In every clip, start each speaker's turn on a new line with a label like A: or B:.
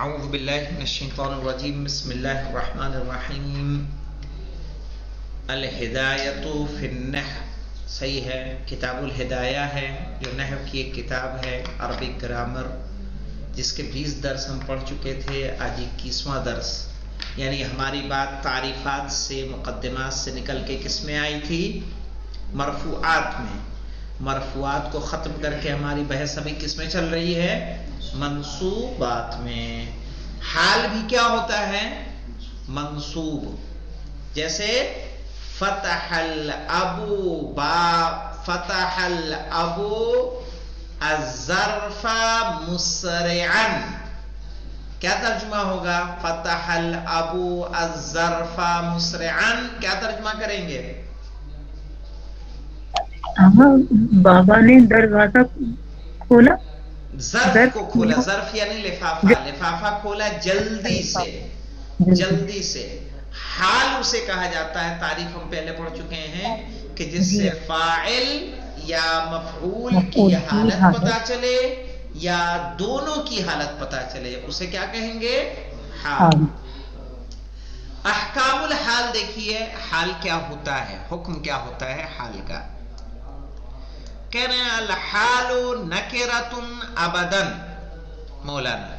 A: اعوذ باللہ من الشیطان الرجیم بسم اللہ الرحمن الرحیم الہدایۃ فی النحو. صحیح ہے، کتاب الہدایہ ہے جو نحو کی ایک کتاب ہے، عربک گرامر، جس کے 20 درس ہم پڑھ چکے تھے. آج 21واں درس، یعنی ہماری بات تعریفات سے، مقدمات سے نکل کے کس میں آئی تھی؟ مرفوعات میں. مرفوعات کو ختم کر کے ہماری بحث ابھی کس میں چل رہی ہے؟ منصوبات میں. حال بھی کیا ہوتا ہے؟ منصوب. جیسے فتح الابو فتح الابو الظرف مسرعا. کیا ترجمہ ہوگا؟ فتح الابو الظرف مسرعا کیا ترجمہ کریں گے؟
B: بابا نے دروازہ کھولا،
A: ظرف کو کھولا. ظرف یعنی لفافہ. لفافہ کھولا جلدی سے، جلدی سے. حال اسے کہا جاتا ہے، تعریف ہم پہلے پڑھ چکے ہیں، کہ جس سے فاعل یا مفعول کی حالت پتا چلے یا دونوں کی حالت پتا چلے، اسے کیا کہیں گے؟ حال. احکام الحال دیکھیے، حال کیا ہوتا ہے، حکم کیا ہوتا ہے حال کا. کہہ رہے ہیں الحال نکرۃ ابدا. مولانا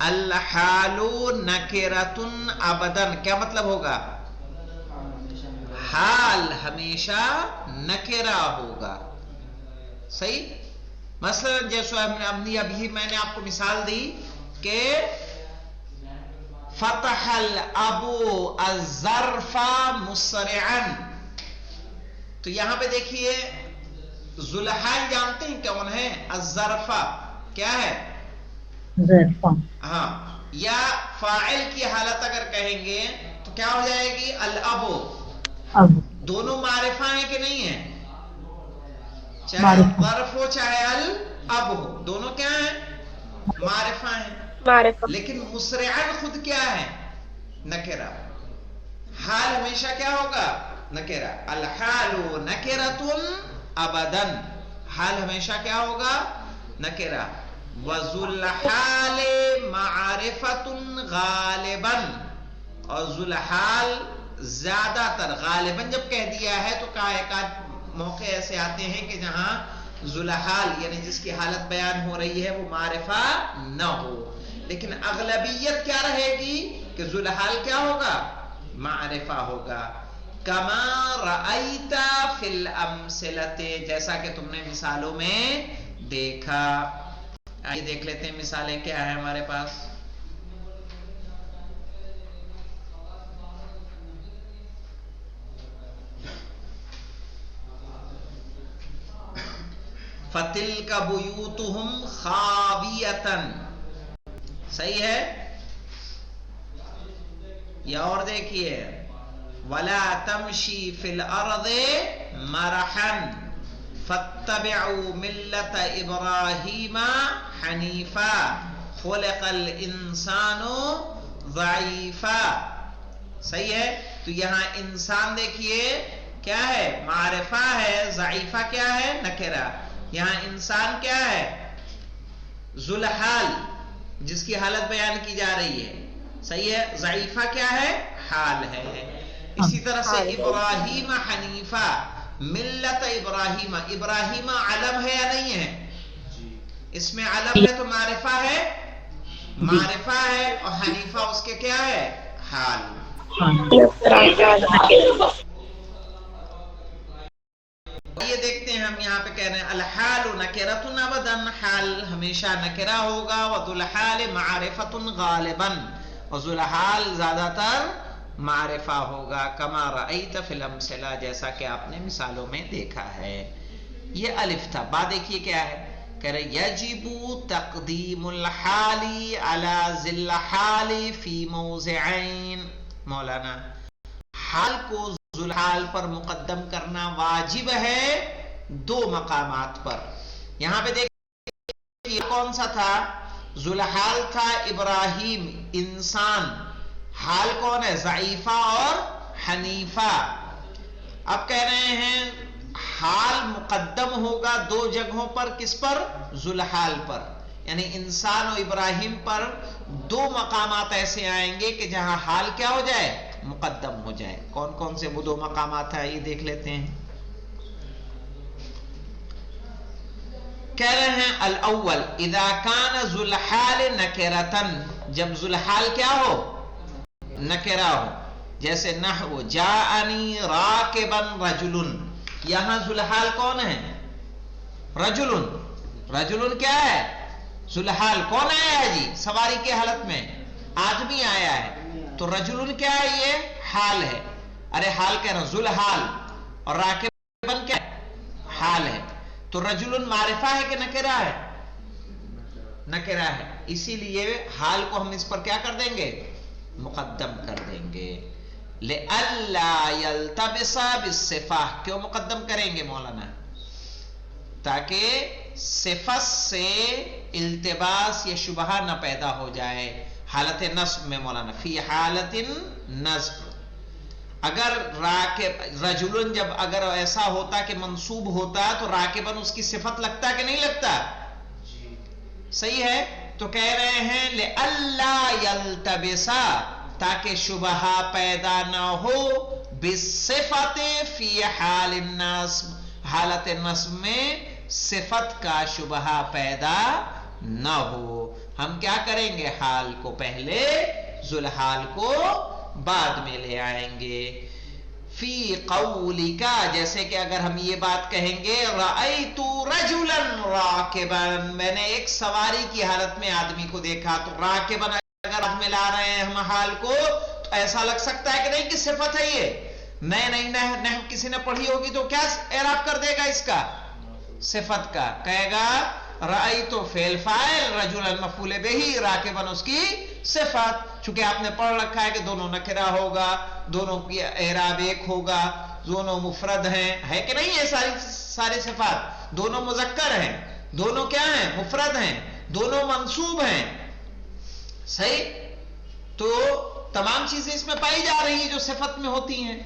A: الحال نکرۃ ابدا کیا مطلب ہوگا؟ حال ہمیشہ نکرہ ہوگا. صحیح. مثلا جیسے ابھی میں نے آپ کو مثال دی کہ فتح الابو الظرف مسرعا. تو یہاں پہ دیکھیے ذوالحال جانتے ہیں کون ہے؟ الظرفہ کیا ہے؟
B: ظرفہ.
A: ہاں. یا فاعل کی حالت اگر کہیں گے تو کیا ہو جائے گی؟ الابو.
B: اب
A: دونوں معرفہ ہیں کہ نہیں ہیں؟ چاہے ظرف ہو چاہے الاب ہو، دونوں کیا ہیں؟ معرفہ ہیں. لیکن مسرعن خود کیا ہے؟ نکرہ. حال ہمیشہ کیا ہوگا؟ نکرہ. الحال نکرۃ ابدا. حال ہمیشہ کیا ہوگا؟ نکرہ. وذو الحال معرفۃ غالبا. اور ذو الحال زیادہ تر، غالباً جب کہہ دیا ہے تو ایک موقع ایسے آتے ہیں کہ جہاں ذو الحال یعنی جس کی حالت بیان ہو رہی ہے وہ معرفہ نہ ہو، لیکن اغلبیت کیا رہے گی کہ ذو الحال کیا ہوگا؟ معرفہ ہوگا. کما رأیت فی الامثلۃ، جیسا کہ تم نے مثالوں میں دیکھا. آئیے دیکھ لیتے ہیں مثالیں کیا ہے ہمارے پاس. فَتِلْكَ بُيُوتُهُمْ خَاوِيَةً. صحیح ہے. یا اور دیکھیے وَلَا تَمْشِي فِي الْأَرْضِ مَرَحًا فَاتَّبِعُوا مِلَّةَ إِبْرَاهِيمَ حَنِيفًا خُلِقَ الْإِنسَانُ ضَعِيفًا. صحیح ہے. تو یہاں انسان دیکھیے کیا ہے؟ معرفہ ہے. ضعیفہ کیا ہے؟ نکرہ. یہاں انسان کیا ہے؟ ذو الحال جس کی حالت بیان کی جا رہی ہے. صحیح ہے. ضعیفہ کیا ہے؟ حال ہے. اسی طرح سے ابراہیم حنیفہ، ملت ابراہیم. ابراہیم علم ہے یا نہیں ہے؟ اس میں علم ہے تو معرفہ ہے، معرفہ ہے. اور حنیفہ اس کے کیا ہے؟ حال. یہ دیکھتے ہیں ہم یہاں پہ کہہ رہے ہیں الحال نکرۃ ابدا. حال ہمیشہ نکرہ ہوگا. وذو الحال معرفۃ غالبا. وذو الحال زیادہ تر معرفہ ہوگا. کما رأیت فی الامثلہ، جیسا کہ آپ نے مثالوں میں دیکھا ہے. یہ الف تھا. با دیکھیے کیا ہے؟ کہہ رہے یجب تقدیم الحال علی ذی الحال فی موضعین. مولانا حال کو ذو الحال پر مقدم کرنا واجب ہے دو مقامات پر. یہاں پہ دیکھیں کون سا تھا؟ ذو الحال تھا ابراہیم انسان. حال کون ہے؟ ضعیفہ اور حنیفہ. اب کہہ رہے ہیں حال مقدم ہوگا دو جگہوں پر. کس پر؟ ذو الحال پر. یعنی انسان و ابراہیم پر دو مقامات ایسے آئیں گے کہ جہاں حال کیا ہو جائے؟ مقدم ہو جائے. کون کون سے وہ دو مقامات ہیں یہ دیکھ لیتے ہیں. کہہ رہے ہیں الاول اذا کان ذو الحال نکرتن، جب ذو الحال کیا ہو؟ نکرہ ہو. جیسے نحو جاءنی راکبا رجل، یہاں ذو الحال کون ہے؟ رجل. رجل کیا ہے؟ ذو الحال. کون آیا ہے جی؟ سواری کے حالت میں آدمی آیا ہے. تو رجل کیا ہے؟ یہ حال ہے. ارے حال کہہ رہا ہوں، ذو الحال. اور راکبا کیا ہے؟ حال ہے. تو رجل معرفہ ہے کہ نکرہ ہے؟ نکرہ ہے. اسی لیے حال کو ہم اس پر کیا کر دیں گے؟ مقدم کر دیں گے. لئلا یلتبس بالصفہ. کیوں مقدم کریں گے مولانا؟ تاکہ صفت سے التباس یا شبہہ نہ پیدا ہو جائے. حالت نصب میں مولانا، فی حالت نصب، اگر راکب رجلن جب اگر ایسا ہوتا کہ منصوب ہوتا تو راکبن اس کی صفت لگتا کہ نہیں لگتا؟ صحیح ہے. تو کہہ رہے ہیں لئلا یلتبسا، تاکہ شبہہ پیدا نہ ہو، بالصفت فی حال النصب، حالت نصب میں صفت کا شبہہ پیدا نہ ہو. ہم کیا کریں گے؟ حال کو پہلے، ذو الحال کو بعد میں لے آئیں گے. فی قولک، جیسے کہ اگر ہم یہ بات کہیں گے رأیت رجلا راکبا، میں نے ایک سواری کی حالت میں آدمی کو دیکھا. تو راکبا اگر ہم لا رہے ہیں ہم حال کو تو ایسا لگ سکتا ہے کہ نہیں کہ صفت ہے یہ. نہیں نحو کسی نے پڑھی ہوگی تو کیا اعراب کر دے گا اس کا؟ صفت کا. کہے گا رأیت فعل فاعل، رجلا مفعول بہ، راکبا اس کی صفت. چونکہ آپ نے پڑھ رکھا ہے کہ دونوں نکرہ ہوگا، دونوں کی اعراب ایک ہوگا، دونوں مفرد ہیں، ہے کہ نہیں؟ یہ ساری صفات دونوں مذکر ہیں، دونوں کیا ہیں؟ مفرد ہیں، دونوں منصوب ہیں. صحیح. تو تمام چیزیں اس میں پائی جا رہی ہیں جو صفت میں ہوتی ہیں.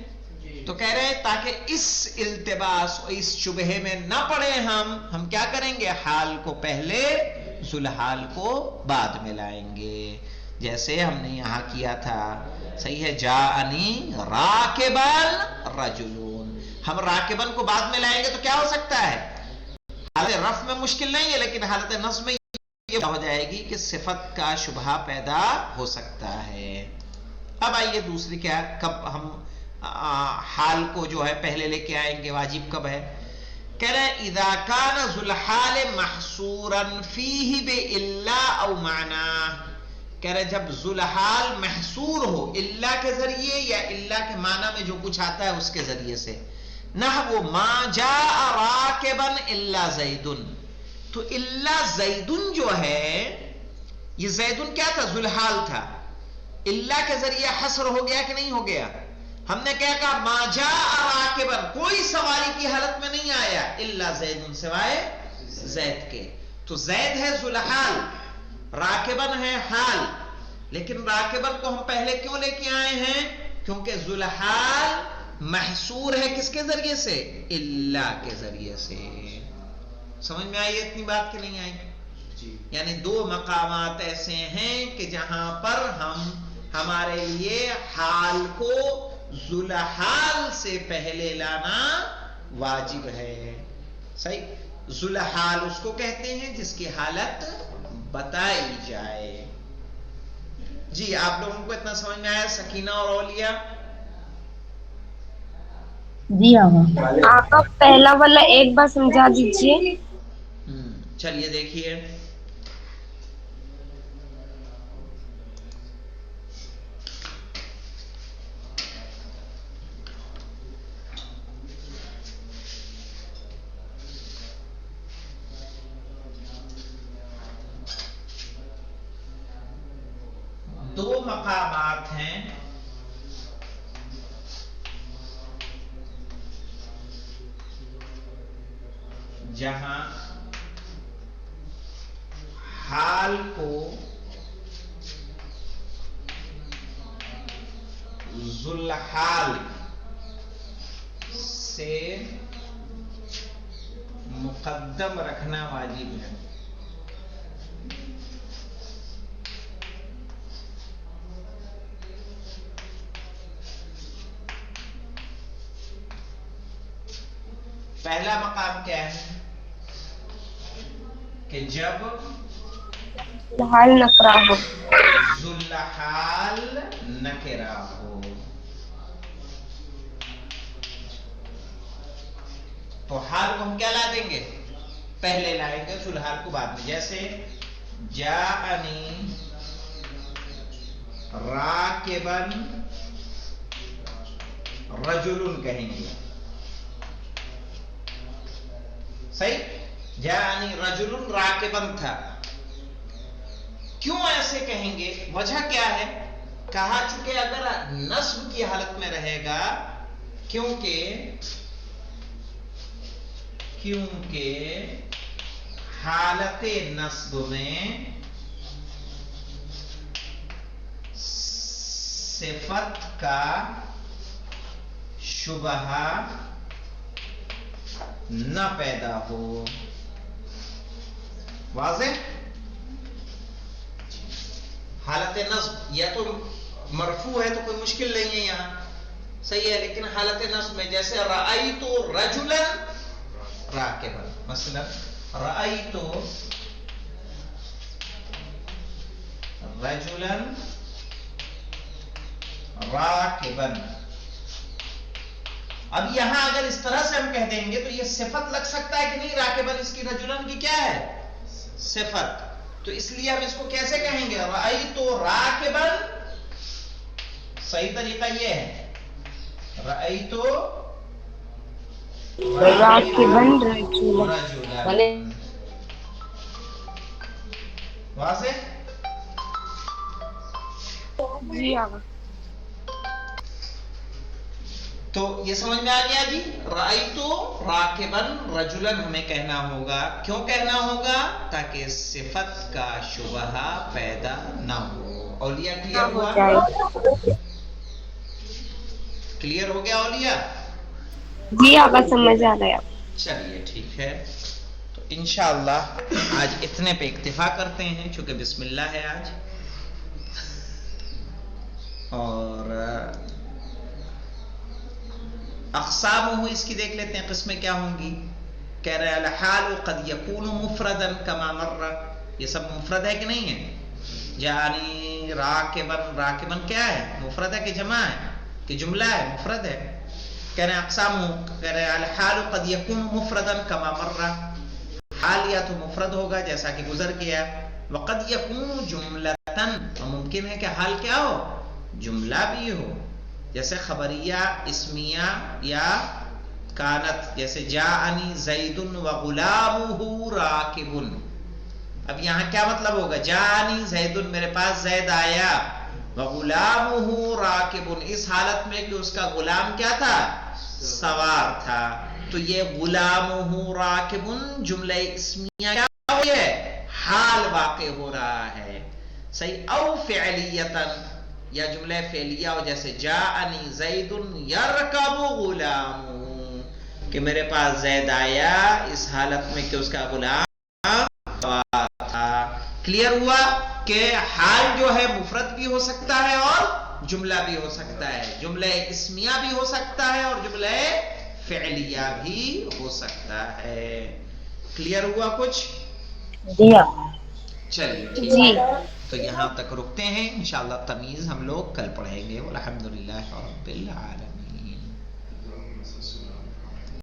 A: تو کہہ رہے ہیں تاکہ اس التباس اور اس شبہے میں نہ پڑے ہم کیا کریں گے؟ حال کو پہلے، ذو الحال کو بعد میں لائیں گے. جیسے ہم نے یہاں کیا تھا. صحیح ہے. جاءنی راکبان رجلون، ہم راکبن کو بعد میں لائیں گے تو کیا ہو سکتا ہے؟ حالت رفع میں مشکل نہیں ہے، لیکن حالت نصب میں یہ ہو جائے گی کہ صفت کا شبہہ پیدا ہو سکتا ہے. اب آئیے دوسری کیا، کب ہم حال کو جو ہے پہلے لے کے آئیں گے؟ واجب کب ہے؟ کہہ رہے ہیں اذا کان ذو الحال محصورا فیہ بالا او معنی. کہہ رہے جب ذو الحال محصور ہو الا کے ذریعے یا الا کے معنی میں جو کچھ آتا ہے اس کے ذریعے سے. نحو ما جاء راکبا الا زید. تو الا زیدن جو ہے، یہ زیدن کیا تھا؟ ذو الحال تھا. الا کے ذریعے حصر ہو گیا کہ نہیں ہو گیا؟ ہم نے کیا کہا؟ ما جاء راکبا، کوئی سواری کی حالت میں نہیں آیا، الا زیدن، سوائے زید کے. تو زید ہے ذو الحال، راکبن ہے حال. لیکن راکبن کو ہم پہلے کیوں لے کے آئے ہیں؟ کیونکہ ذو الحال محصور ہے کس کے ذریعے سے؟ الا کے ذریعے سے. سمجھ میں آئی اتنی بات کہ نہیں آئی؟ یعنی دو مقامات ایسے ہیں کہ جہاں پر ہمارے لیے حال کو ذو الحال سے پہلے لانا واجب ہے. صحیح. ذو الحال اس کو کہتے ہیں جس کی حالت بتائی جائے. جی آپ لوگوں کو اتنا سمجھ میں آیا؟ سکینہ اور اولیاء؟
B: جی
C: آقا پہلا والا ایک بار سمجھا دیجیے.
A: چلیے دیکھیے. دو مقامات ہیں جہاں حال کو ذو الحال سے مقدم رکھنا واجب ہے. پہلا مقام کیا ہے کہ جب
C: حال نکرا ہو،
A: ذوالحال نکرہ ہو. تو حال کو ہم کیا لا دیں گے؟ پہلے لائیں گے، ذوالحال کو بعد میں. جیسے جاءنی راکبن رجل کہیں گے. صحیح؟ جاءنی رجل راکبن تھا. کیوں ایسے کہیں گے؟ وجہ کیا ہے؟ کہا چکے اگر نصب کی حالت میں رہے گا، کیونکہ حالت نصب میں صفت کا شبہ نہ پیدا ہو. واضح؟ حالت نصب یا تو مرفوع ہے تو کوئی مشکل نہیں ہے یہاں، صحیح ہے. لیکن حالت نصب میں جیسے رأیت رجلا راکبا، مثلا رأیت رجلا راکبا. اب یہاں اگر اس طرح سے ہم کہہ دیں گے تو یہ صفت لگ سکتا ہے کہ نہیں؟ راکبن اس کی رجلن کی کیا ہے؟ صفت. تو اس لیے ہم اس کو کیسے کہیں گے؟ رأیت راکبن. صحیح طریقہ یہ ہے رأیت
C: راکبن رجلا.
A: رجلا. واضح؟
C: جی آقا.
A: تو یہ سمجھ میں آ گیا جی. رأیت راکبن رجلن ہمیں کہنا ہوگا. کیوں کہنا ہوگا؟ تاکہ صفت کا شبہ پیدا نہ ہو. اولیاء کلیئر ہوا؟ کلیئر ہو گیا اولیاء؟
C: جی آقا سمجھ آ گیا.
A: چلیے ٹھیک ہے. تو انشاءاللہ آج اتنے پہ اکتفا کرتے ہیں، چونکہ بسم اللہ ہے آج. اور اقسام اس کی دیکھ لیتے ہیں، قسمیں کیا ہوں گی. کہہ رہے الحال قد یکون مفردا کما مر. یہ سب مفرد ہے کہ نہیں ہے؟ جانی راکبن، راکبن کیا ہے؟ مفرد ہے کہ جمع ہے کہ جملہ ہے؟ مفرد ہے. کہہ رہے اقسام، کہہ رہے الحال قد یکون مفردا کما مر. حال یا تو مفرد ہوگا جیسا کہ گزر گیا. وقد یکون جملتن، ممکن ہے کہ حال کیا ہو؟ جملہ بھی ہو، جیسے خبریہ، اسمیہ یا کانت. جیسے جاءنی زید وغلامہ راکب. اب یہاں کیا مطلب ہوگا؟ جاءنی زید، میرے پاس زید آیا، وغلامہ راکب، اس حالت میں کہ اس کا غلام کیا تھا؟ سوار تھا. تو یہ غلامہ راکب جملہ اسمیہ کیا ہوئی ہے؟ حال واقع ہو رہا ہے. صحیح. او فعلیتاً، یا جملہ فعلیہ ہو، جیسے جاءنی زید یرکب غلام، کہ میرے پاس زید آیا اس حالت میں کہ اس کا غلام سوار تھا. کلیئر ہوا کہ حال جو ہے مفرد بھی ہو سکتا ہے اور جملہ بھی ہو سکتا ہے، جملہ اسمیہ بھی ہو سکتا ہے اور جملہ فعلیہ بھی ہو سکتا ہے. کلیئر ہوا کچھ؟ چلیے ٹھیک ہے. تو یہاں تک رکتے ہیں، انشاءاللہ تمیز ہم لوگ کل پڑھیں گے. والحمدللہ رب العالمین.